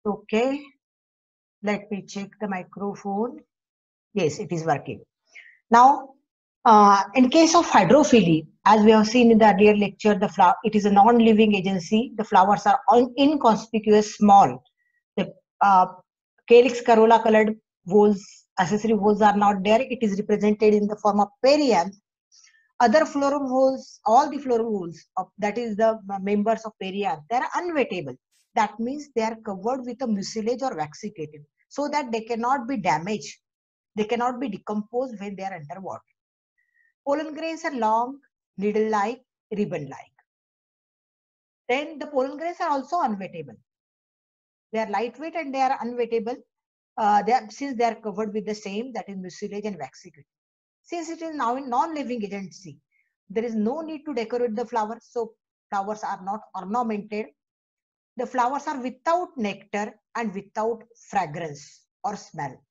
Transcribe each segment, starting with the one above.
Okay, let me check the microphone. Yes, it is working. Now, in case of hydrophily, as we have seen in the earlier lecture, the flower, it is a non-living agency. The flowers are inconspicuous, small. The calyx corolla colored whorls, accessory whorls are not there. It is represented in the form of perianth. Other phloem whorls, all the phloem whorls, that is the members of perianth, they are unwettable. That means they are covered with a mucilage or vaxicated, so that they cannot be damaged. They cannot be decomposed when they are underwater. Pollen grains are long, needle-like, ribbon-like. Then the pollen grains are also unwettable. They are lightweight and they are unwettable. Since they are covered with the same, that is mucilage and vaxicated. Since it is now in non-living agency, there is no need to decorate the flowers. So flowers are not ornamented. The flowers are without nectar and without fragrance or smell.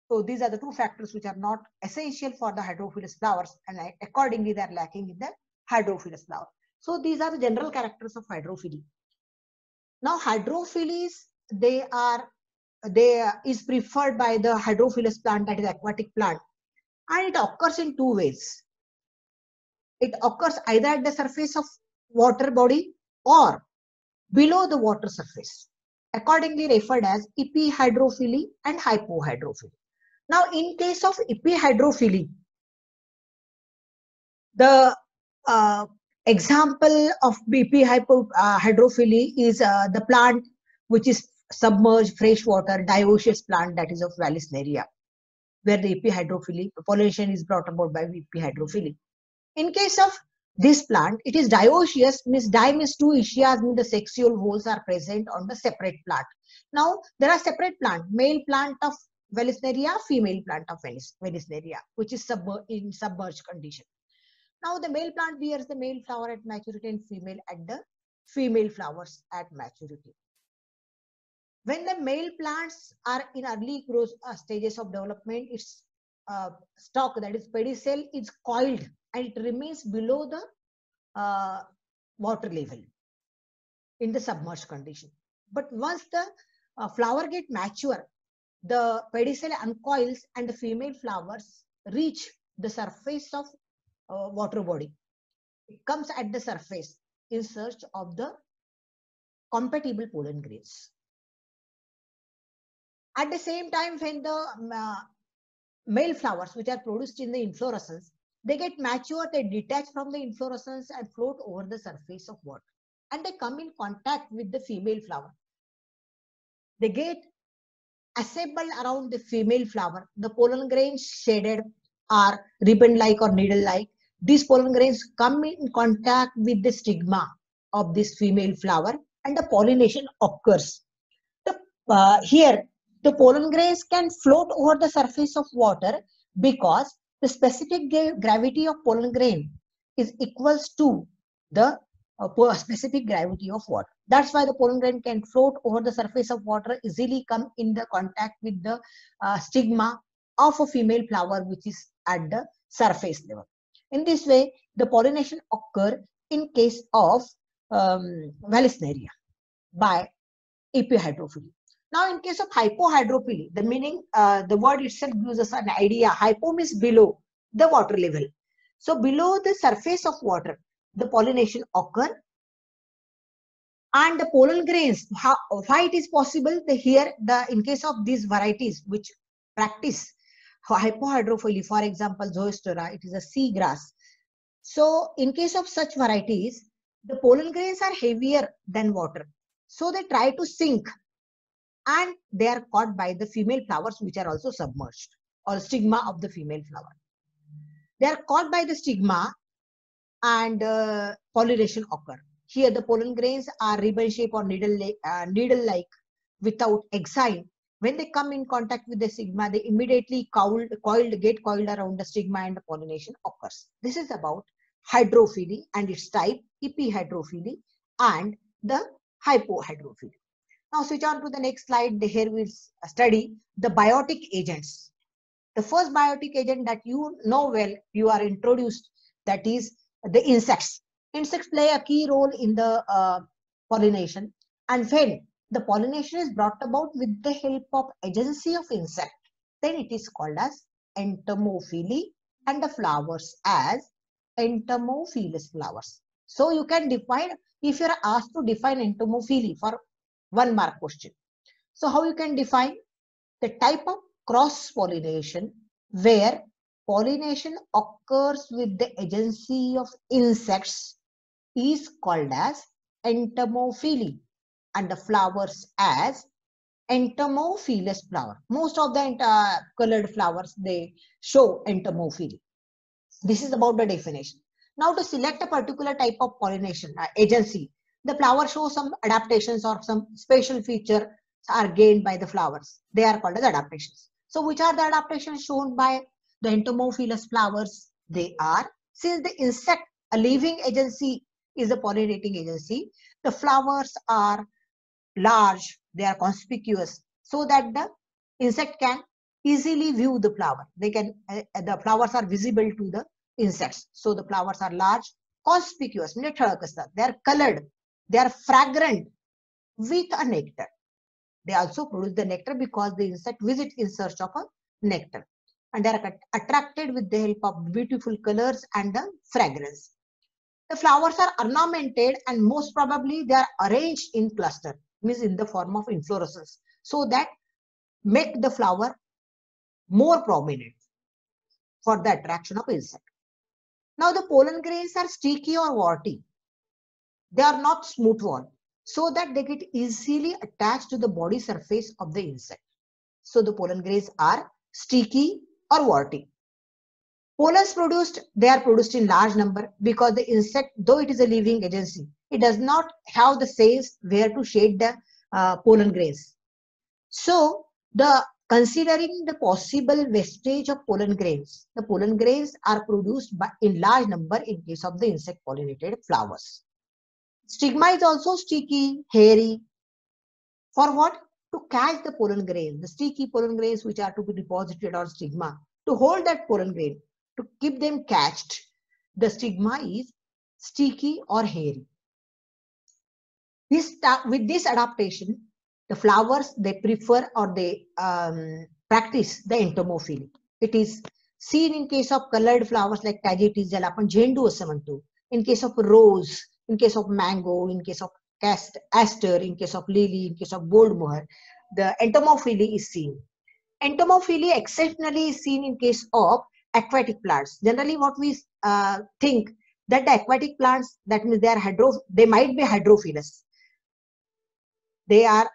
So these are the two factors which are not essential for the hydrophilous flowers, and accordingly they are lacking in the hydrophilous flower. So these are the general characters of hydrophily. Now hydrophilies, they is preferred by the hydrophilous plant, that is aquatic plant, and it occurs in two ways. It occurs either at the surface of water body or below the water surface, accordingly referred as epihydrophily and hypohydrophily. Now, in case of epihydrophily, the example of epihydrophily is the plant which is submerged freshwater dioecious plant, that is of Vallisneria, where the epihydrophily, pollination is brought about by epihydrophily. In case of this plant, it is dioecious, means di means two ischias, means the sexual whorls are present on the separate plant. Now, there are separate plant, male plant of Vallisneria, female plant of Vallisneria, which is in submerged condition. Now, the male plant bears the male flower at maturity and female at the female flowers at maturity. When the male plants are in early growth stages of development, its stalk, that is pedicel, is coiled and it remains below the water level in the submerged condition. But once the flower get mature, the pedicel uncoils and the female flowers reach the surface of water body. It comes at the surface in search of the compatible pollen grains. At the same time, when the male flowers, which are produced in the inflorescence, they get mature, they detach from the inflorescence and float over the surface of water. And they come in contact with the female flower. They get assembled around the female flower. The pollen grains shaded are ribbon-like or needle-like. These pollen grains come in contact with the stigma of this female flower and the pollination occurs. Here, the pollen grains can float over the surface of water because the specific gravity of pollen grain is equals to the specific gravity of water. That's why the pollen grain can float over the surface of water, easily come in the contact with the stigma of a female flower which is at the surface level. In this way, the pollination occur in case of Vallisneria by epihydrophily. Now, in case of hypohydrophily, the meaning, the word itself gives us an idea. Hypo means below the water level. So, below the surface of water, the pollination occur, and the pollen grains. Why it is possible? In case of these varieties which practice hypohydrophily, for example, Zoestora, it is a sea grass. So, in case of such varieties, the pollen grains are heavier than water. So, they try to sink and they are caught by the female flowers which are also submerged, or stigma of the female flower. They are caught by the stigma and pollination occur. Here the pollen grains are ribbon shape or needle-like without exine. When they come in contact with the stigma, they immediately get coiled around the stigma and the pollination occurs. This is about hydrophily and its type, epihydrophily and the hypohydrophily. Now switch on to the next slide. Here we'll study the biotic agents. The first biotic agent that you know well, you are introduced, that is the insects. Insects play a key role in the pollination, and when the pollination is brought about with the help of agency of insect, then it is called as entomophily, and the flowers as entomophilous flowers. So you can define, if you are asked to define entomophily for 1 mark question. So how you can define? The type of cross pollination where pollination occurs with the agency of insects is called as entomophily, and the flowers as entomophilous flower. Most of the colored flowers, they show entomophily. This is about the definition. Now to select a particular type of pollination agency, the flower shows some adaptations or some special feature are gained by the flowers. They are called as adaptations. So which are the adaptations shown by the entomophilous flowers? They are, since the insect, a living agency, is a pollinating agency, the flowers are large, they are conspicuous, so that the insect can easily view the flower. They can, the flowers are visible to the insects. So the flowers are large, conspicuous, they are colored, they are fragrant with a nectar. They also produce the nectar because the insect visits in search of a nectar, and they are attracted with the help of beautiful colors and the fragrance. The flowers are ornamented, and most probably they are arranged in cluster, means in the form of inflorescence, so that make the flower more prominent for the attraction of insect. Now the pollen grains are sticky or warty. They are not smooth wall, so that they get easily attached to the body surface of the insect. So the pollen grains are sticky or warty. Pollens produced, they are produced in large number because the insect, though it is a living agency, it does not have the cells where to shed the pollen grains. So considering the possible wastage of pollen grains, the pollen grains are produced in large number in case of the insect pollinated flowers. Stigma is also sticky, hairy. For what? To catch the pollen grains, the sticky pollen grains which are to be deposited on stigma. To hold that pollen grain, to keep them catched, the stigma is sticky or hairy. With this adaptation, the flowers, they prefer or they practice the entomophily. It is seen in case of colored flowers like tagetes, ज्याला आपण झेंडू असं म्हणतो. In case of rose, in case of mango, in case of aster, in case of lily, in case of gold mohair, the entomophily is seen. Entomophily exceptionally is seen in case of aquatic plants. Generally, what we think that the aquatic plants, that means they might be hydrophilous. They are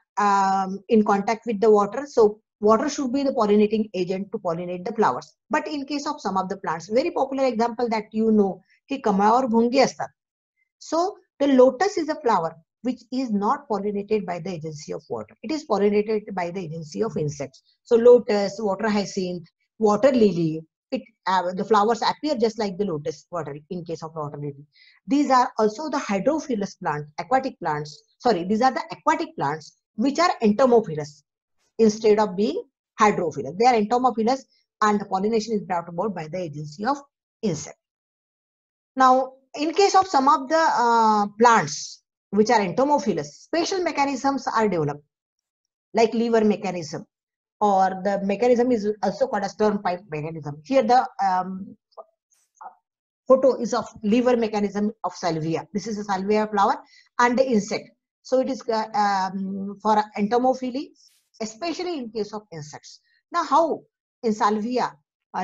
in contact with the water, so water should be the pollinating agent to pollinate the flowers. But in case of some of the plants, very popular example that you know, ki kama aur bhungi astat. So the lotus is a flower which is not pollinated by the agency of water. It is pollinated by the agency of insects. So lotus, water hyacinth, water lily, the flowers appear just like the lotus water in case of water lily. These are also the hydrophilous plants, aquatic plants. Sorry, these are the aquatic plants which are entomophilous instead of being hydrophilous. They are entomophilous, and the pollination is brought about by the agency of insect. Now, in case of some of the plants which are entomophilous, special mechanisms are developed, like lever mechanism, or the mechanism is also called as turnpike mechanism. Here the photo is of lever mechanism of salvia. This is a salvia flower and the insect. So it is for entomophily, especially in case of insects. Now, how in salvia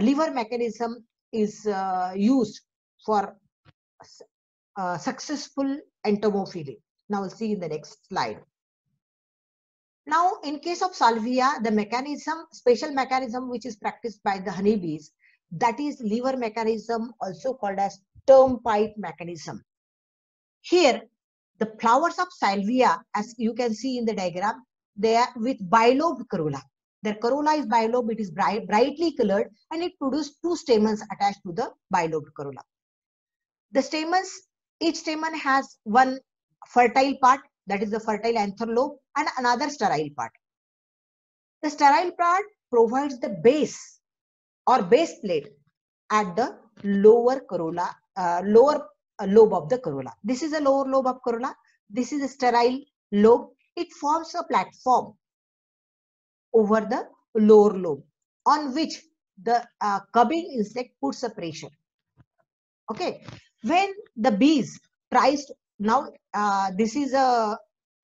lever mechanism is used for successful entomophily? Now we'll see in the next slide. Now, in case of salvia, the mechanism, special mechanism which is practiced by the honeybees, that is lever mechanism, also called as turnpike mechanism. Here, the flowers of salvia, as you can see in the diagram, they are with bilobed corolla. Their corolla is bilobed, it is brightly colored, and it produces 2 stamens attached to the bilobed corolla. The stamens, each stamen has one fertile part, that is the fertile anther lobe, and another sterile part. The sterile part provides the base or base plate at the lower corolla, lower lobe of the corolla. This is a lower lobe of corolla. This is a sterile lobe, it forms a platform over the lower lobe on which the cubbing insect puts a pressure. Okay, when the bees tries to, now this is a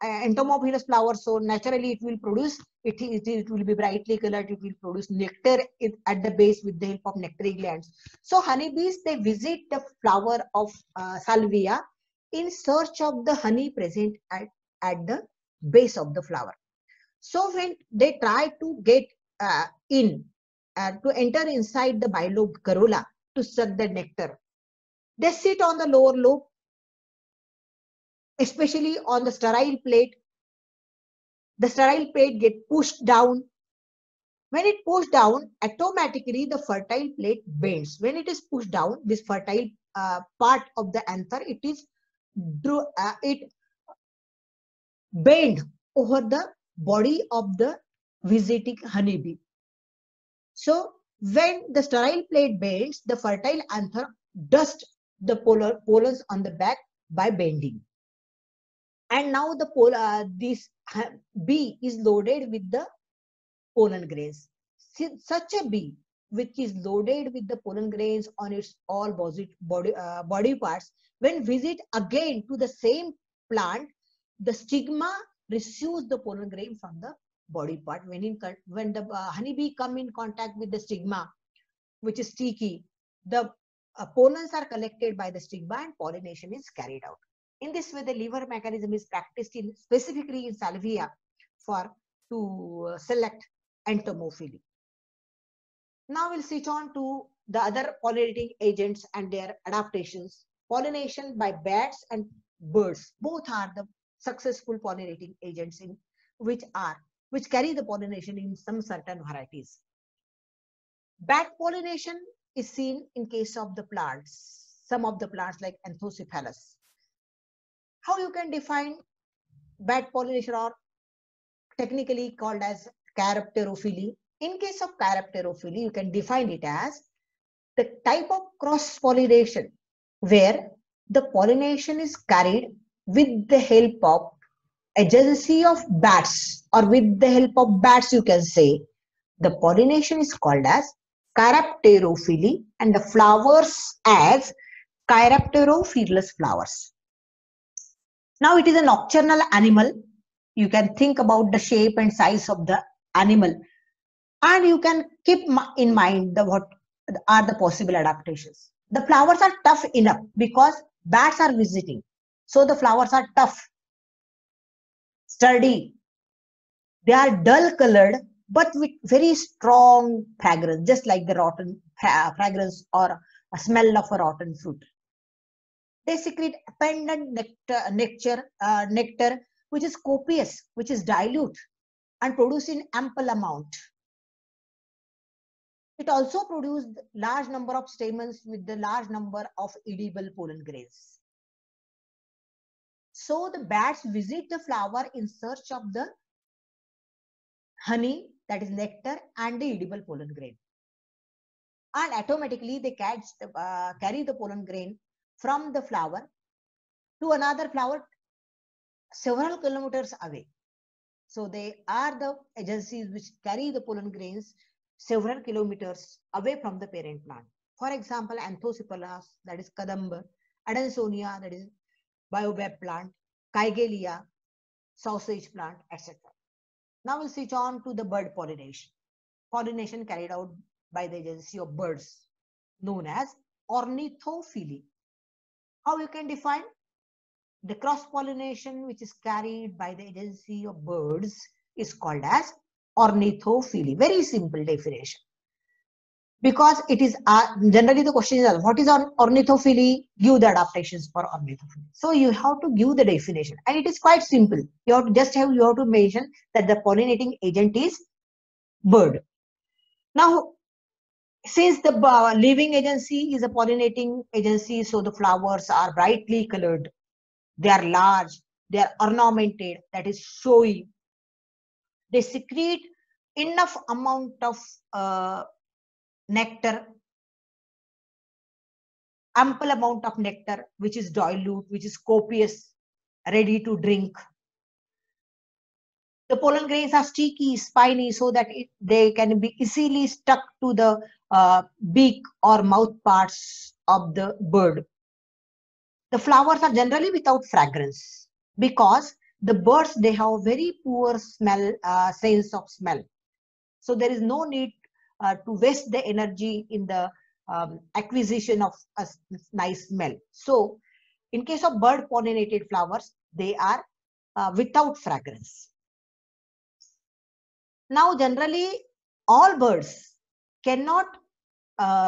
entomophilous flower, so naturally it will produce it will be brightly colored, it will produce nectar at the base with the help of nectary glands. So honeybees, they visit the flower of salvia in search of the honey present at the base of the flower. So when they try to get to enter inside the bilobed corolla to suck the nectar, they sit on the lower lobe, especially on the sterile plate. The sterile plate get pushed down. When it pushed down, automatically the fertile plate bends. When it is pushed down, this fertile part of the anther, it bend over the body of the visiting honeybee. So when the sterile plate bends, the fertile anther dust the pollens on the back by bending. And now this bee is loaded with the pollen grains. Such a bee which is loaded with the pollen grains on its all body parts, when visit again to the same plant, the stigma receives the pollen grain from the body part. When the honeybee come in contact with the stigma, which is sticky, the pollens are collected by the stigma and pollination is carried out. In this way, the lever mechanism is practiced specifically in salvia to select entomophily. Now we'll switch on to the other pollinating agents and their adaptations. Pollination by bats and birds, both are the successful pollinating agents which carry the pollination in some certain varieties. Bat pollination is seen in case of the plants, some of the plants like Anthocephalus. How you can define bat pollination, or technically called as chiropterophily? In case of chiropterophily, you can define it as the type of cross pollination where the pollination is carried with the help of agency of bats, or with the help of bats, you can say. The pollination is called as chiropterophily and the flowers as chiropterophilous flowers. Now it is a nocturnal animal. You can think about the shape and size of the animal, and you can keep in mind what are the possible adaptations. The flowers are tough enough because bats are visiting. So the flowers are tough, sturdy. They are dull colored, but with very strong fragrance, just like the rotten fragrance or a smell of a rotten fruit. They secrete abundant nectar, which is copious, which is dilute, and produce in ample amount. It also produces large number of stamens with the large number of edible pollen grains. So the bats visit the flower in search of the honey, that is nectar, and the edible pollen grain. And automatically they carry the pollen grain from the flower to another flower several kilometers away. So they are the agencies which carry the pollen grains several kilometers away from the parent plant. For example, Anthocephalus, that is Kadamba, Adansonia, that is Baobab plant, Kygelia, sausage plant, etc. Now we'll switch on to the bird pollination. Pollination carried out by the agency of birds, known as ornithophily. How you can define? The cross-pollination which is carried by the agency of birds is called as ornithophily. Very simple definition. Because it is generally the question is, what is ornithophily? Give the adaptations for ornithophily. So you have to give the definition, and it is quite simple. You have to mention that the pollinating agent is bird. Now, since the living agency is a pollinating agency, so the flowers are brightly colored. They are large, they are ornamented, that is showy. They secrete enough amount of nectar, ample amount of nectar, which is dilute, which is copious, ready to drink. The pollen grains are sticky, spiny, so that they can be easily stuck to the beak or mouth parts of the bird. The flowers are generally without fragrance because the birds, they have very poor smell, sense of smell. So there is no need to waste the energy in the acquisition of a nice smell. So in case of bird pollinated flowers, they are without fragrance. Now generally all birds cannot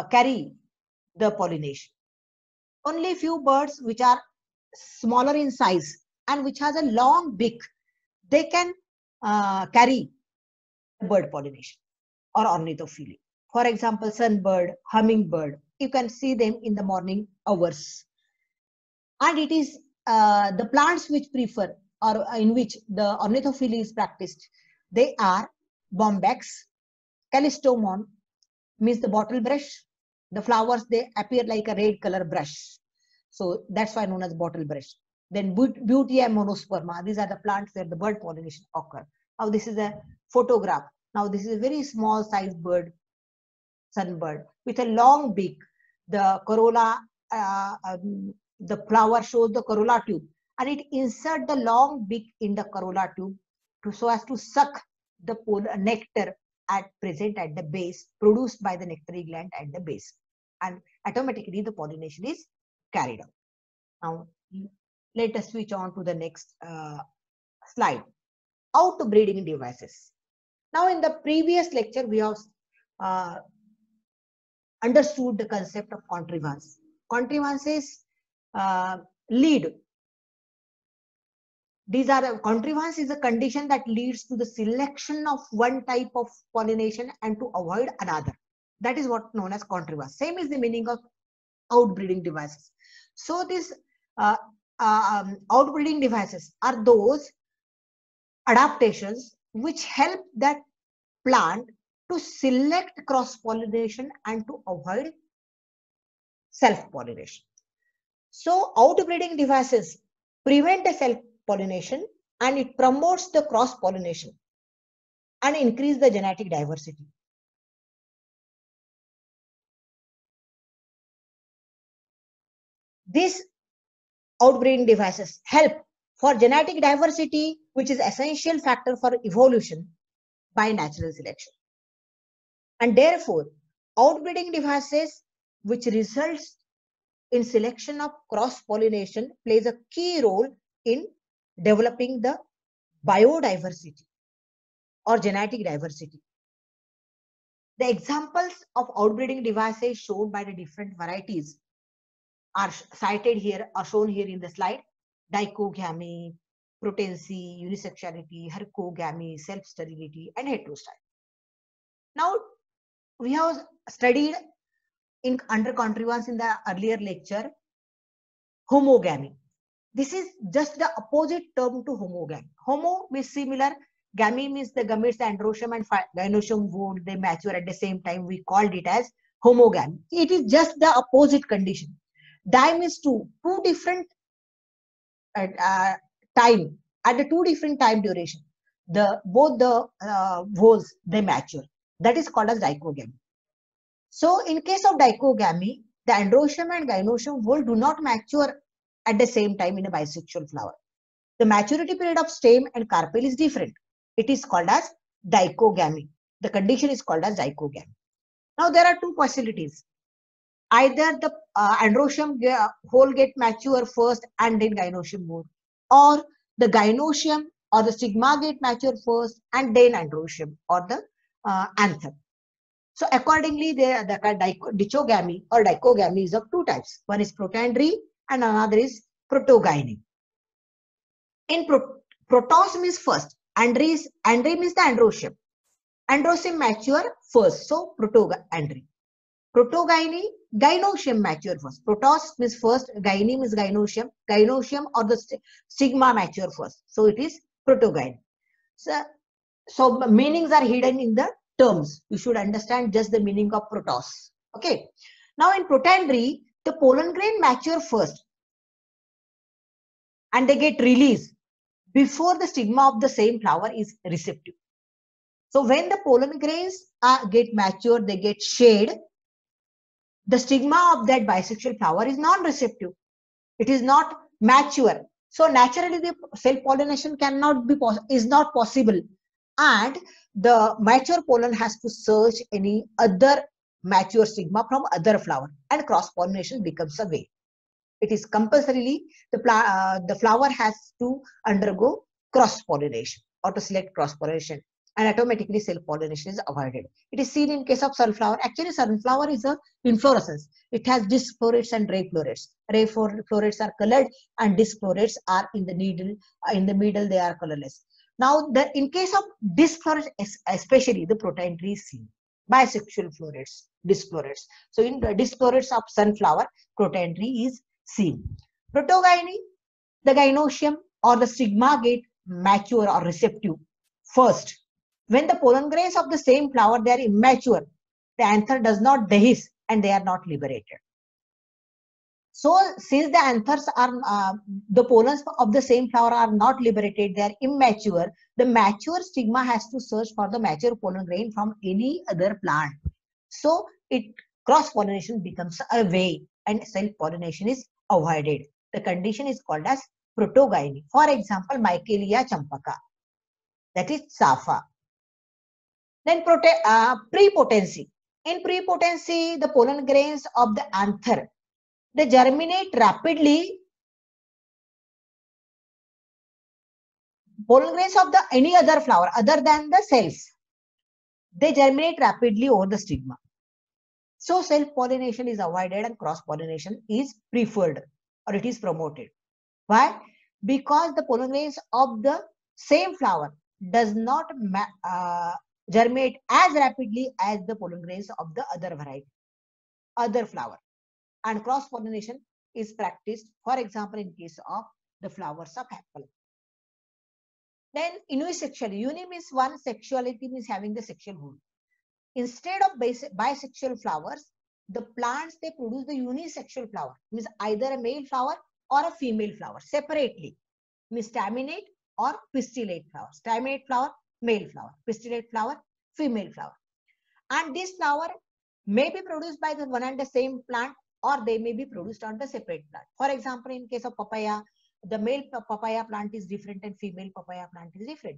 carry the pollination. Only few birds which are smaller in size and which has a long beak, they can carry bird pollination or ornithophilia. For example, sunbird, hummingbird, you can see them in the morning hours. And it is the plants which prefer or in which the ornithophilia is practiced. They are bombax, callistemon, means the bottle brush. The flowers, they appear like a red color brush. So that's why known as bottle brush. Then Buteo monosperma. These are the plants where the bird pollination occur. Now this is a photograph. Now this is a very small sized bird, sunbird, with a long beak. The corolla, the flower shows the corolla tube, and it insert the long beak in the corolla tube so as to suck the nectar present at the base, produced by the nectary gland at the base, and automatically the pollination is carried out. Now let us switch on to the next slide. Outbreeding devices. Now in the previous lecture we have understood the concept of contrivance. Contrivances lead. These are contrivance is a condition that leads to the selection of one type of pollination and to avoid another. That is what known as contrivance. Same is the meaning of outbreeding devices. So these outbreeding devices are those adaptations which help that plant to select cross-pollination and to avoid self-pollination. So outbreeding devices prevent the self-pollination and it promotes the cross-pollination and increase the genetic diversity. These outbreeding devices help for genetic diversity, which is essential factor for evolution by natural selection. And therefore, outbreeding devices which results in selection of cross-pollination plays a key role in developing the biodiversity or genetic diversity. The examples of outbreeding devices shown by the different varieties are cited here or shown here in the slide. Dichogamy, potency, unisexuality, hercogamy, self-sterility, and heterostype. Now, we have studied under contrivance in the earlier lecture homogamy. This is just the opposite term to homogamy. Homo means similar, gamy means the gametes, the androecium and gynoecium would they mature at the same time. We called it as homogamy. It is just the opposite condition. Di means two different time at the two different time duration. Both the voles they mature. That is called as dichogamy. So in case of dichogamy, the androecium and gynoecium vole do not mature at the same time in a bisexual flower. The maturity period of stem and carpel is different. It is called as dichogamy. The condition is called as dichogamy. Now there are two possibilities. Either the androecium whole get mature first and then gynoecium whole, or the gynoecium or the stigma get mature first and then androecium or the anther. So accordingly, the dichogamy or dichogamy is of two types. One is protandry and another is protogyny. In protos means first, andry means the androecium. Androecium mature first, so protoandry. Protogyny, gynoecium mature first. Protos means first, gyne means gynoecium. Gynoecium or the stigma mature first. So it is protogyny. So meanings are hidden in the terms. You should understand just the meaning of protos. Okay. Now in protandry, the pollen grain mature first and they get released. before the stigma of the same flower is receptive. So when the pollen grains get mature, they get shade, the stigma of that bisexual flower is non-receptive. It is not mature. So naturally the self-pollination cannot be is not possible. And the mature pollen has to search any other mature stigma from other flower, and cross-pollination becomes a way. It is compulsorily the flower has to undergo cross-pollination or to select cross-pollination, and automatically self-pollination is avoided. It is seen in case of sunflower. Actually, sunflower is a inflorescence. It has disc florets and ray florets. Ray florets are colored, and disc florets are in the needle. In the middle, they are colorless. Now, in case of disc florets, especially the protein tree is seen. Bisexual florets, disc florets. So, in the disc florets of sunflower, protein tree is seen. Protogyny, the gynoecium or the stigma get mature or receptive first. When the pollen grains of the same flower, they are immature, the anther does not dehisce and they are not liberated. So since the anthers are, the pollens of the same flower are not liberated, they are immature, the mature stigma has to search for the mature pollen grain from any other plant. So cross-pollination becomes a way and self-pollination is avoided. The condition is called as protogyny. For example, Michaelia champaka, that is Safa. Then prepotency. In prepotency, the pollen grains of the anther, they germinate rapidly. Pollen grains of the any other flower other than the cells, they germinate rapidly over the stigma. So self-pollination is avoided and cross-pollination is preferred or it is promoted. Why? Because the pollen grains of the same flower does not germinate as rapidly as the pollen grains of the other variety, other flower. And cross-pollination is practiced, for example, in case of the flowers of apple. Then unisexuality. Uni means one, sexuality means having the sexual hold. Instead of bisexual flowers, the plants, they produce the unisexual flower, means either a male flower or a female flower separately, means staminate or pistillate flower. Staminate flower, male flower. Pistillate flower, female flower. And this flower may be produced by the one and the same plant, or they may be produced on the separate plant. For example, in case of papaya, the male papaya plant is different and female papaya plant is different.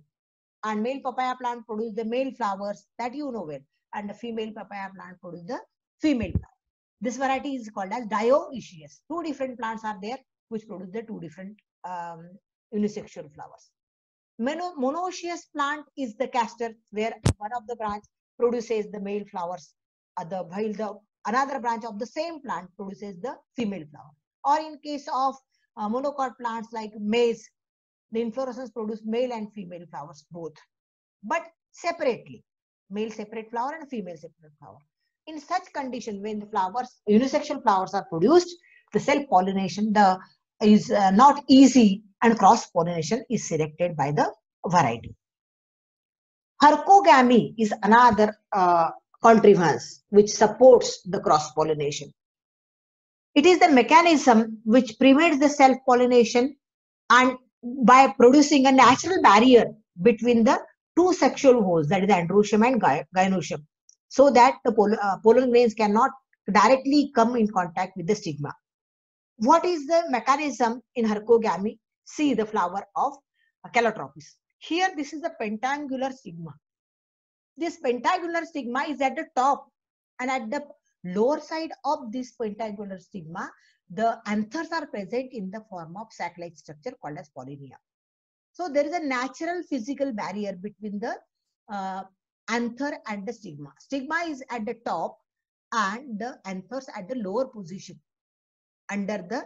And male papaya plant produce the male flowers, that you know well, and the female papaya plant produce the female flower. This variety is called as dioecious. Two different plants are there which produce the two different unisexual flowers. Monoecious plant is the castor, where one of the branch produces the male flowers, while the another branch of the same plant produces the female flower. Or in case of monocot plants like maize, the inflorescence produce male and female flowers both, but separately, male separate flower and female separate flower. In such condition, when the flowers, unisexual flowers are produced, the self-pollination is not easy and cross-pollination is selected by the variety. Hercogamy is another contrivance which supports the cross-pollination. It is the mechanism which prevents the self-pollination and by producing a natural barrier between the two sexual holes, that is androecium and gynoecium, so that the pollen grains cannot directly come in contact with the stigma. What is the mechanism in hercogamy? See the flower of Calotropis. Here, this is a pentangular stigma. This pentangular stigma is at the top, and at the lower side of this pentangular stigma, the anthers are present in the form of sac-like structure called as pollinia. So there is a natural physical barrier between the anther and the stigma. Stigma is at the top and the anthers at the lower position under the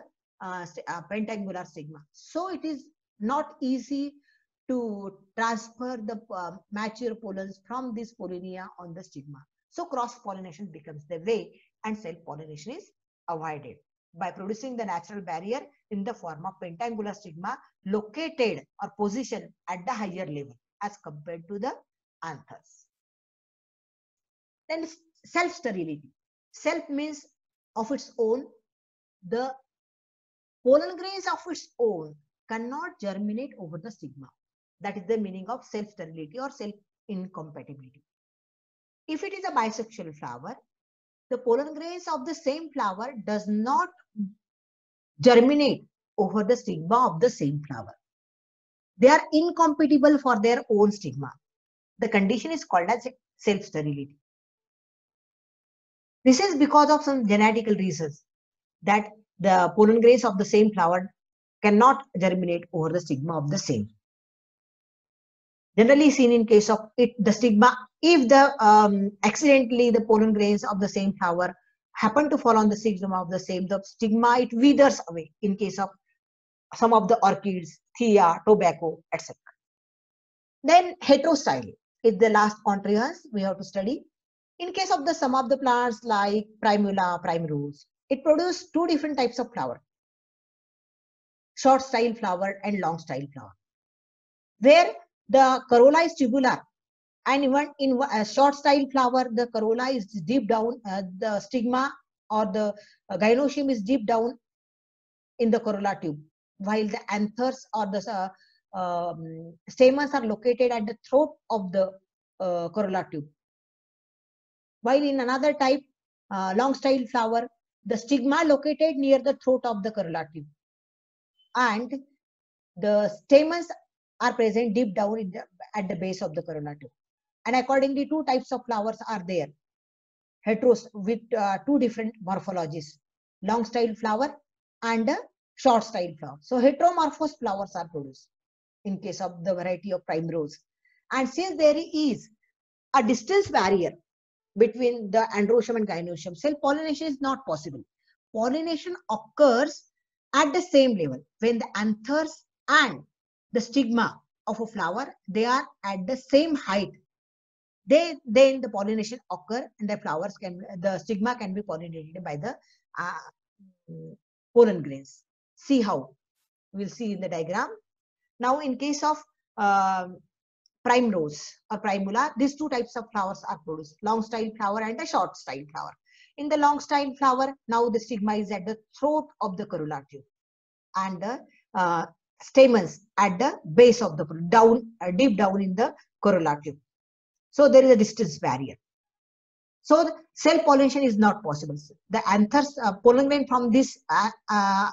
pentangular stigma. So it is not easy to transfer the mature pollens from this pollinia on the stigma. So cross-pollination becomes the way and self-pollination is avoided by producing the natural barrier in the form of pentangular stigma located or positioned at the higher level as compared to the anthers. Then self-sterility. Self means of its own. The pollen grains of its own cannot germinate over the stigma. That is the meaning of self-sterility or self-incompatibility. If it is a bisexual flower, the pollen grains of the same flower does not germinate over the stigma of the same flower. They are incompatible for their own stigma. The condition is called as self-sterility. This is because of some genetical reasons that the pollen grains of the same flower cannot germinate over the stigma of the same. Generally seen in case of the stigma, if the accidentally the pollen grains of the same flower happen to fall on the stigma of the stigma, it withers away in case of some of the orchids, thea, tobacco, etc. Then heterostyle is the last contrast we have to study. In case of some of the plants like primula, primrose, it produces two different types of flower: short style flower and long style flower, where the corolla is tubular, and even in a short style flower, the corolla is deep down, the stigma or the gynoecium is deep down in the corolla tube, while the anthers or the stamens are located at the throat of the corolla tube. While in another type, long style flower, the stigma located near the throat of the corolla tube, and the stamens are present deep down in at the base of the corolla tube. And accordingly, two types of flowers are there, heteros, with two different morphologies: long style flower and short style flower. So heteromorphous flowers are produced in case of the variety of primrose. And since there is a distance barrier between the androecium and gynoecium, self-pollination is not possible. Pollination occurs at the same level when the anthers and the stigma of a flower, they are at the same height. Then the pollination occur, and the stigma can be pollinated by the pollen grains. See how? We'll see in the diagram. Now, in case of primrose or primula, these two types of flowers are produced: long style flower and a short style flower. In the long style flower, now the stigma is at the throat of the corolla tube, and the stamens at the base of the deep down in the corolla tube. So there is a distance barrier. So self-pollination is not possible. The anthers, pollen grain from this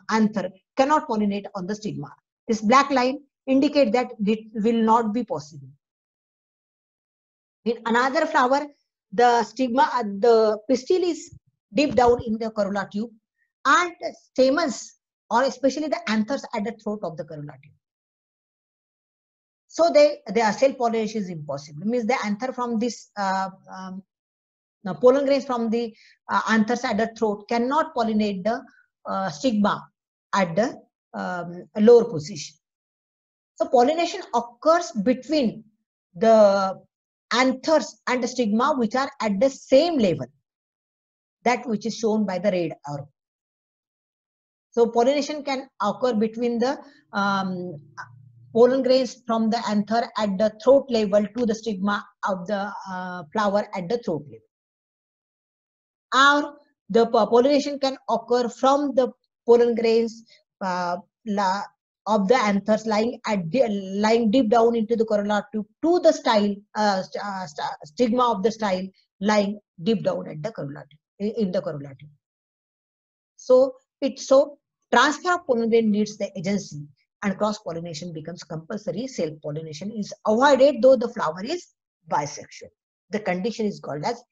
anther cannot pollinate on the stigma. This black line indicates that it will not be possible. In another flower, the stigma, the pistil is deep down in the corolla tube, and stamens, or especially the anthers, at the throat of the corolla tube. So their self-pollination is impossible. It means the anther from this pollen grains from the anthers at the throat cannot pollinate the stigma at the lower position. So pollination occurs between the anthers and the stigma, which are at the same level, that which is shown by the red arrow. So pollination can occur between the pollen grains from the anther at the throat level to the stigma of the flower at the throat level. Or the pollination can occur from the pollen grains of the anthers lying deep down into the corolla tube to the stigma of the style lying deep down at the corolla tube, in the corolla tube. So transfer of pollen grain needs the agency, and cross-pollination becomes compulsory. Self-pollination is avoided though the flower is bisexual. The condition is called as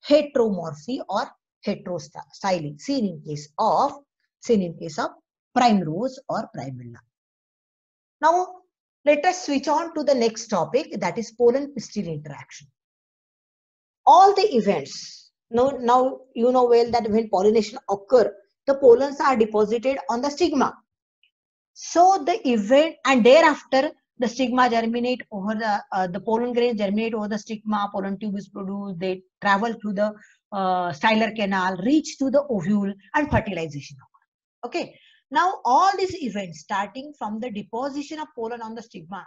heteromorphy or heterostyling, seen in case of primrose or primula. Now let us switch on to the next topic, that is pollen pistil interaction. All the events, now you know well that when pollination occur, the pollens are deposited on the stigma. So the event, and thereafter the stigma germinate over the pollen grains germinate over the stigma, pollen tube is produced, they travel through the stylar canal, reach to the ovule, and fertilization occurs. Okay. Now all these events, starting from the deposition of pollen on the stigma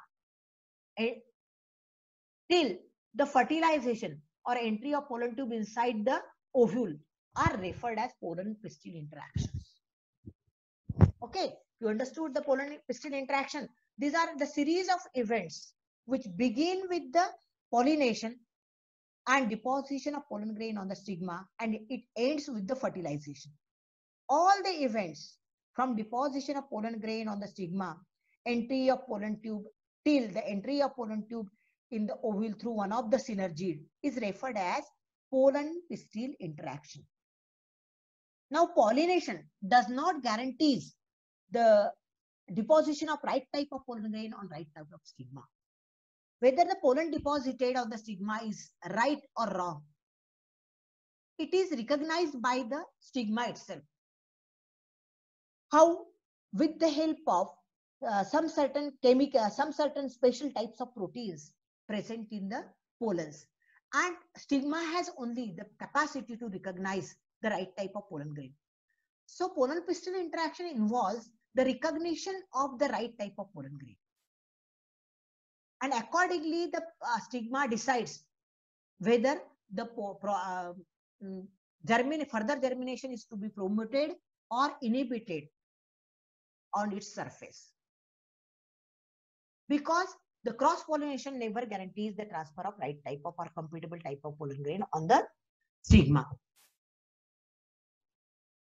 till the fertilization or entry of pollen tube inside the ovule, are referred as pollen pistil interactions. Okay. You understood the pollen pistil interaction? These are the series of events which begin with the pollination and deposition of pollen grain on the stigma, and it ends with the fertilization. All the events from deposition of pollen grain on the stigma, entry of pollen tube, till the entry of pollen tube in the ovule through one of the synergid is referred as pollen pistil interaction. Now, pollination does not guarantee the deposition of right type of pollen grain on right type of stigma. Whether the pollen deposited on the stigma is right or wrong, it is recognized by the stigma itself. How? With the help of some certain special types of proteins present in the pollens, and stigma has only the capacity to recognize the right type of pollen grain. So pollen pistil interaction involves the recognition of the right type of pollen grain, and accordingly the stigma decides whether the further germination is to be promoted or inhibited on its surface, because the cross pollination never guarantees the transfer of right type of or compatible type of pollen grain on the stigma.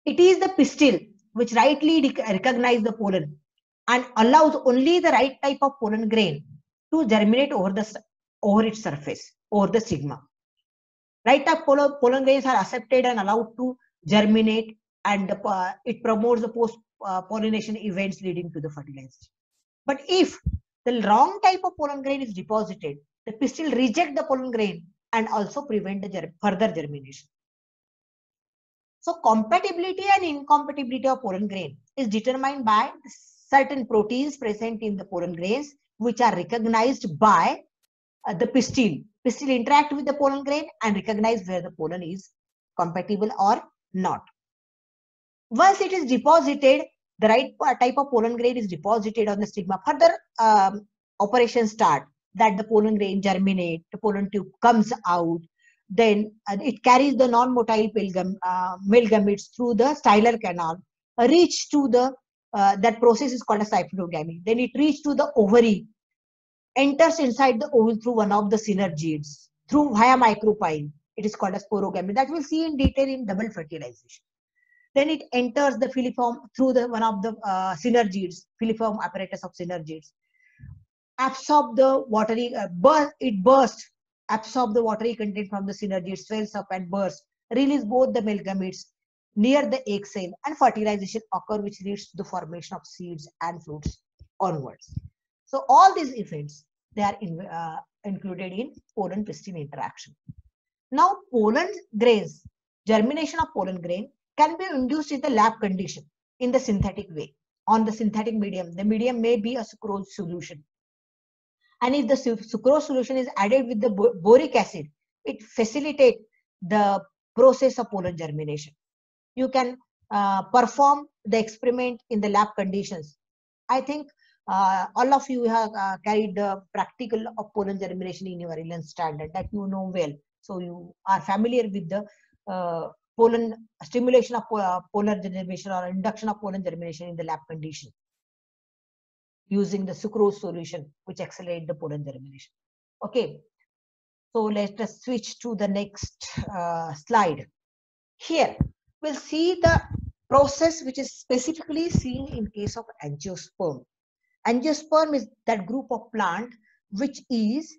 It is the pistil which rightly recognizes the pollen and allows only the right type of pollen grain to germinate over its surface, over the stigma. Right type pollen grains are accepted and allowed to germinate, and it promotes the post pollination events leading to the fertilization. But if the wrong type of pollen grain is deposited, the pistil reject the pollen grain and also prevent the further germination. So compatibility and incompatibility of pollen grain is determined by certain proteins present in the pollen grains, which are recognized by the pistil. Pistil interact with the pollen grain and recognize where the pollen is compatible or not. Once it is deposited, the right type of pollen grain is deposited on the stigma. Further operations start, that the pollen grain germinate, the pollen tube comes out, then it carries the non-motile male gametes through the styler canal, reach to the, that process is called a syphinogamy. Then it reaches to the ovary, enters inside the ovule through one of the synergids, through via micropyle. It is called a sporogamy. That we'll see in detail in double fertilization. Then it enters the filiform through the one of the synergids, filiform apparatus of synergids, absorb the watery, bursts, absorb the watery content from the synergid, swells up and bursts, release both the male gametes near the egg cell, and fertilization occur, which leads to the formation of seeds and fruits onwards. So all these events, they are included in pollen pistil interaction. Now pollen grains, germination of pollen grain can be induced in the lab condition in the synthetic way, on the synthetic medium. The medium may be a sucrose solution. And if the sucrose solution is added with the boric acid, it facilitates the process of pollen germination. You can perform the experiment in the lab conditions. I think all of you have carried the practical of pollen germination in your 11th standard, that you know well. So you are familiar with the pollen stimulation of pollen germination or induction of pollen germination in the lab condition, using the sucrose solution, which accelerate the pollen germination. Okay, so let us switch to the next slide. Here we'll see the process which is specifically seen in case of angiosperm. Angiosperm is that group of plant which is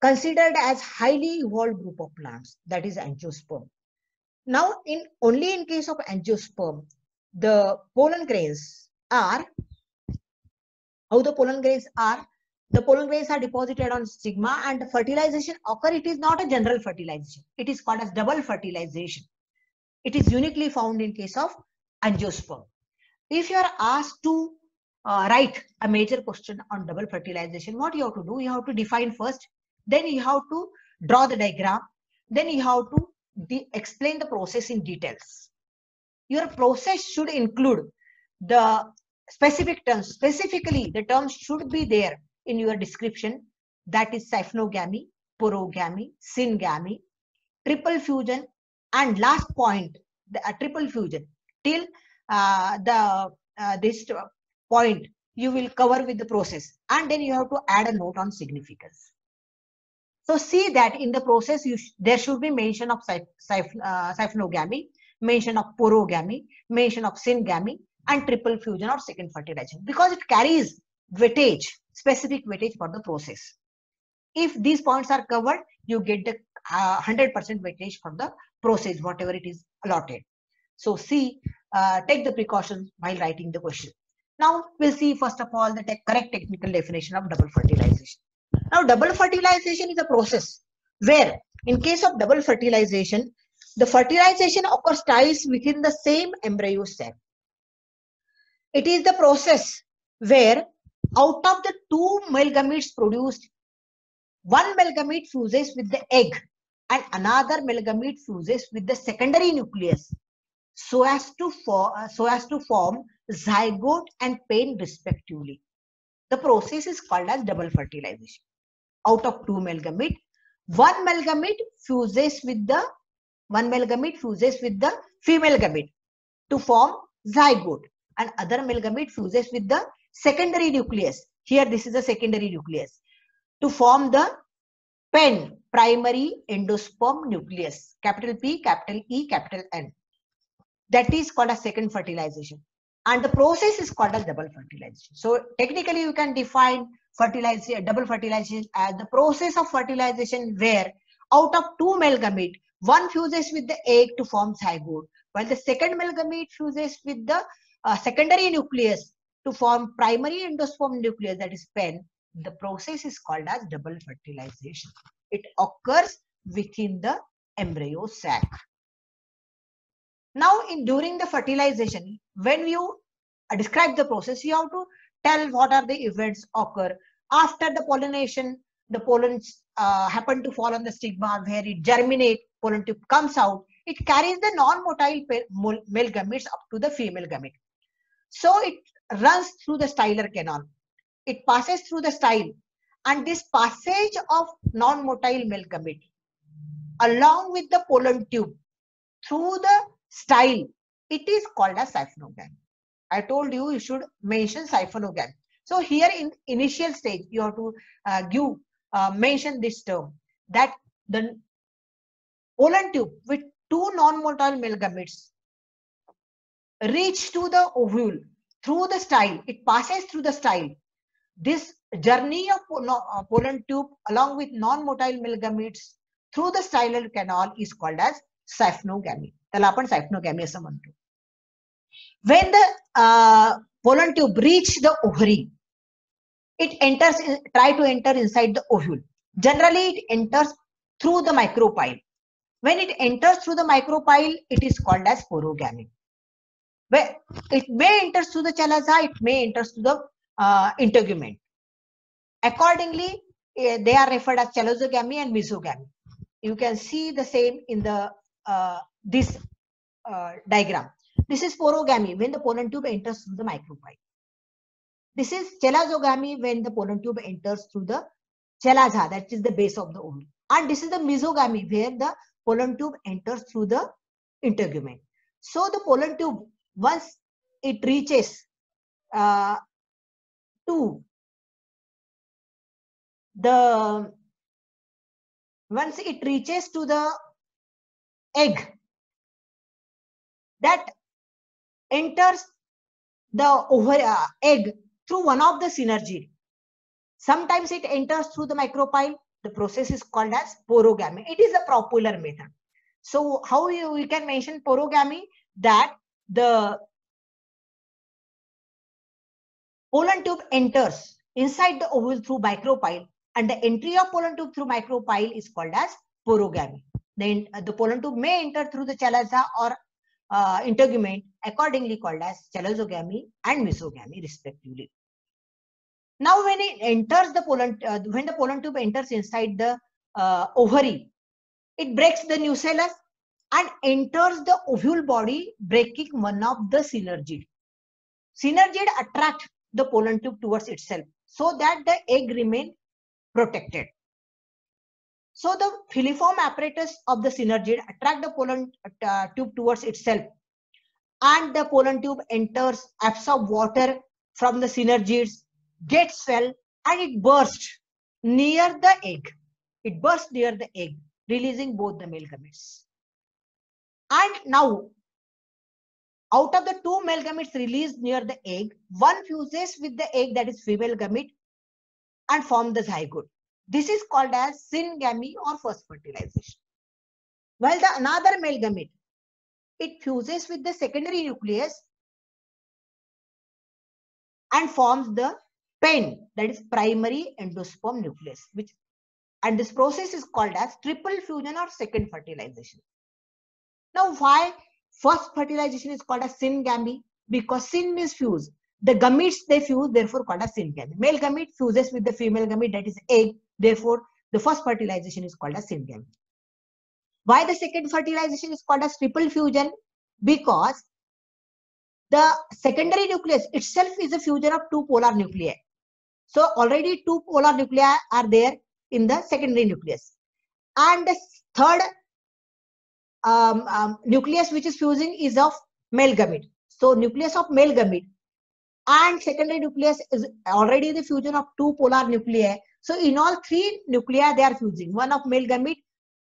considered as highly evolved group of plants, that is angiosperm. Now, only in case of angiosperm, the pollen grains are, how the pollen grains are, the pollen grains are deposited on stigma and the fertilization occur. It is not a general fertilization. It is called as double fertilization. It is uniquely found in case of angiosperm. If you are asked to write a major question on double fertilization, what you have to do? You have to define first, then you have to draw the diagram, then you have to explain the process in details. Your process should include the specific terms. Specifically, the terms should be there in your description, that is syphinogamy, porogamy, syngamy, triple fusion, and last point, the triple fusion. Till this point you will cover with the process, and then you have to add a note on significance. So see that in the process there should be mention of symphanomogamy, mention of porogamy, mention of syngamy, and triple fusion or second fertilization, because it carries weightage, specific weightage for the process. If these points are covered, you get the 100% weightage for the process, whatever it is allotted. So see, take the precautions while writing the question. Now we'll see first of all the correct technical definition of double fertilization. Now double fertilization is a process where in case of double fertilization, the fertilization occurs twice within the same embryo sac. It is the process where out of the two male gametes produced, one male gamete fuses with the egg and another male gamete fuses with the secondary nucleus so as to form zygote and pen respectively. The process is called as double fertilization. Out of two male gamete, one male gamete fuses with the female gamete to form zygote, and other male gamete fuses with the secondary nucleus. Here this is the secondary nucleus to form the pen, primary endosperm nucleus, capital P, capital E, capital N. That is called as second fertilization, and the process is called as double fertilization. So technically you can define double fertilization as the process of fertilization where out of two male gamete, one fuses with the egg to form zygote, while the second male gamete fuses with the secondary nucleus to form primary endosperm nucleus, that is pen. The process is called as double fertilization. It occurs within the embryo sac. Now, during the fertilization, when you describe the process, you have to tell what are the events occur after the pollination. The pollens happen to fall on the stigma where it germinates, pollen tube comes out. It carries the non-motile male gametes up to the female gamete. So it runs through the styler canal. It passes through the style, and this passage of non-motile male gamete along with the pollen tube through the style, it is called as symphanomogamy. I told you should mention symphanomogamy. So here in initial stage, you have to mention this term, that the pollen tube with two non-motile male gametes reach to the ovule through the style. It passes through the style. This journey of pollen tube along with non-motile male gametes through the stylar canal is called as symphanomogamy. त्याला आपण symphanomogamy असं म्हणतो. When the pollen tube reach the ovary, it try to enter inside the ovule. Generally, it enters through the micropyle. When it enters through the micropyle, it is called as porogamy. Where it may enter through the chalaza, it may enter through the integument. Accordingly, they are referred as chalazogamy and mesogamy. You can see the same in the this diagram. This is porogamy when the pollen tube enters through the micropyle. This is chalazogamy when the pollen tube enters through the chalaza, that is the base of the ovule. And this is the mesogamy where the pollen tube enters through the integument. So the pollen tube, once it reaches to the egg, that enters the egg through one of the synergy. Sometimes it enters through the micropyle. The process is called as porogamy. It is a popular method. So how we can mention porogamy? That the pollen tube enters inside the ovule through micropyle, and the entry of pollen tube through micropyle is called as porogamy. Then the pollen tube may enter through the chalaza or integument, accordingly called as chalazogamy and mesogamy respectively. Now, when it enters the when the pollen tube enters inside the ovary, it breaks the nucellus and enters the ovule body, breaking one of the synergid. Synergid attract the pollen tube towards itself so that the egg remain protected. So the filiform apparatus of the synergid attract the pollen tube towards itself, and the pollen tube enters, absorbs water from the synergids, gets swell, and it bursts near the egg. It bursts near the egg, releasing both the male gametes. And now, out of the two male gametes released near the egg, one fuses with the egg, that is female gamete, and form the zygote. This is called as syngamy or first fertilization. While the another male gamete, it fuses with the secondary nucleus and forms the PEN, that is primary endosperm nucleus, and this process is called as triple fusion or second fertilization. Now, why first fertilization is called as syngamy? Because syn means fuse. The gametes they fuse, therefore called as syngamy. Male gamete fuses with the female gamete, that is egg. Therefore, the first fertilization is called as syngamy. Why the second fertilization is called as triple fusion? Because the secondary nucleus itself is a fusion of two polar nuclei. So already two polar nuclei are there in the secondary nucleus. And the third nucleus which is fusing is of male gamete. So nucleus of male gamete and secondary nucleus is already the fusion of two polar nuclei. So in all three nuclei they are fusing, one of male gamete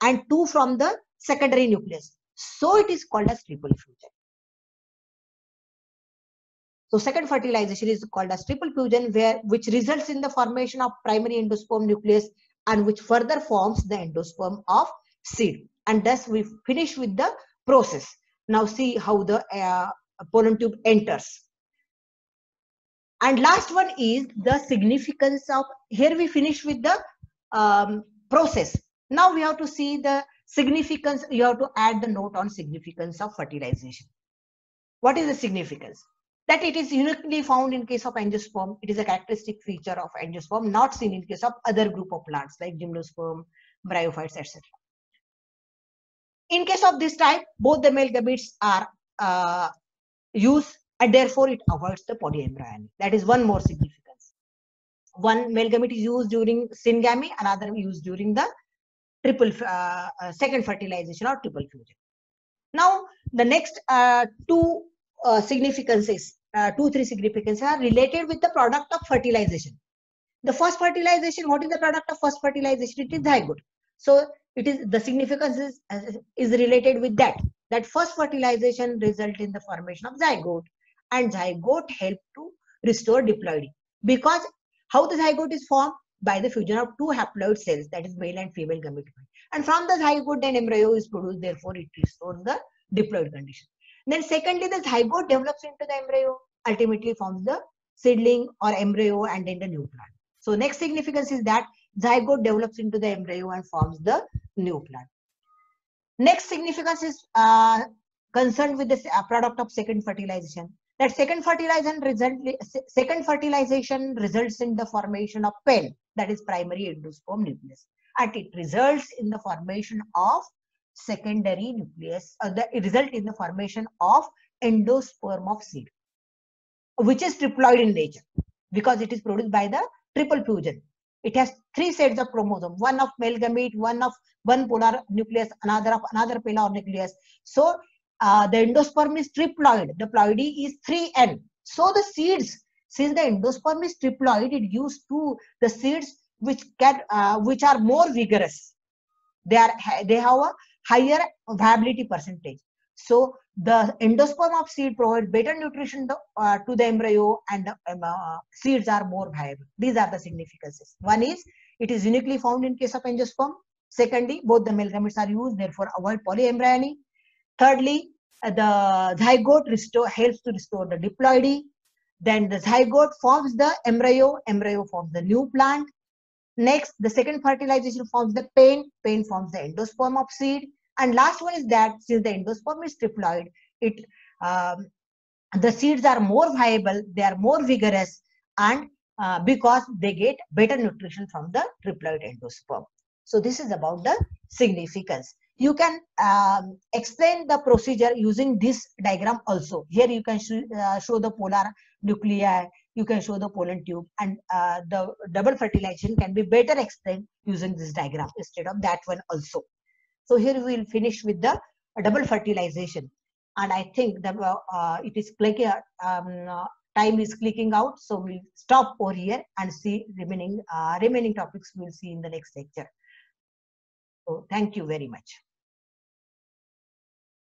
and two from the secondary nucleus. So it is called as triple fusion. So second fertilization is called as triple fusion, which results in the formation of primary endosperm nucleus and which further forms the endosperm of seed. And thus we finish with the process. Now see how the pollen tube enters. And last one is the significance of, here we finish with the process. Now we have to see the significance, you have to add the note on significance of fertilization. What is the significance? That it is uniquely found in case of angiosperm. It is a characteristic feature of angiosperm, not seen in case of other group of plants like gymnosperm, bryophytes, etc. In case of this type, both the male gametes are used, and therefore it avoids the polyembryony. That is one more significance. One male gamete is used during syngamy, another used during the second fertilization or triple fusion. Now the next two significances, 2-3 significances are related with the product of fertilization. The first fertilization, what is the product of first fertilization? It is zygote. So it is the significance is related with that. That first fertilization result in the formation of zygote, and zygote help to restore diploidy. Because how the zygote is formed? By the fusion of two haploid cells, that is male and female gamete. And from the zygote then embryo is produced, therefore it restores the diploid condition. Then secondly, the zygote develops into the embryo, ultimately forms the seedling or embryo and then the new plant. So next significance is that zygote develops into the embryo and forms the new plant. Next significance is concerned with the product of second fertilization. That second fertilization results in the formation of PEN, that is primary endosperm nucleus, and it results in the formation of secondary nucleus. It results in the formation of endosperm of seed, which is triploid in nature because it is produced by the triple fusion. It has 3 sets of chromosomes, one of male gamete, one of one polar nucleus, another of another polar nucleus. So the endosperm is triploid. The ploidy is 3N. So the seeds, since the endosperm is triploid, it gives to the seeds which are more vigorous. They have a higher viability percentage. So the endosperm of seed provides better nutrition to the embryo, and the seeds are more viable. These are the significances. One is it is uniquely found in case of angiosperm. Secondly, both the male gametes are used, therefore avoid polyembryony. Thirdly, the zygote helps to restore the diploidy. Then the zygote forms the embryo forms the new plant. Next, the second fertilization forms the PEN forms the endosperm of seed. And last one is that since the endosperm is triploid, the seeds are more viable, they are more vigorous, and because they get better nutrition from the triploid endosperm. So this is about the significance. You can explain the procedure using this diagram also. Here you can show the polar nuclei, you can show the pollen tube, and the double fertilization can be better explained using this diagram instead of that one also. So here we will finish with the double fertilization. and I think that it is clicking. Time is clicking out, so we'll stop over here and see remaining topics we'll see in the next lecture. So thank you very much.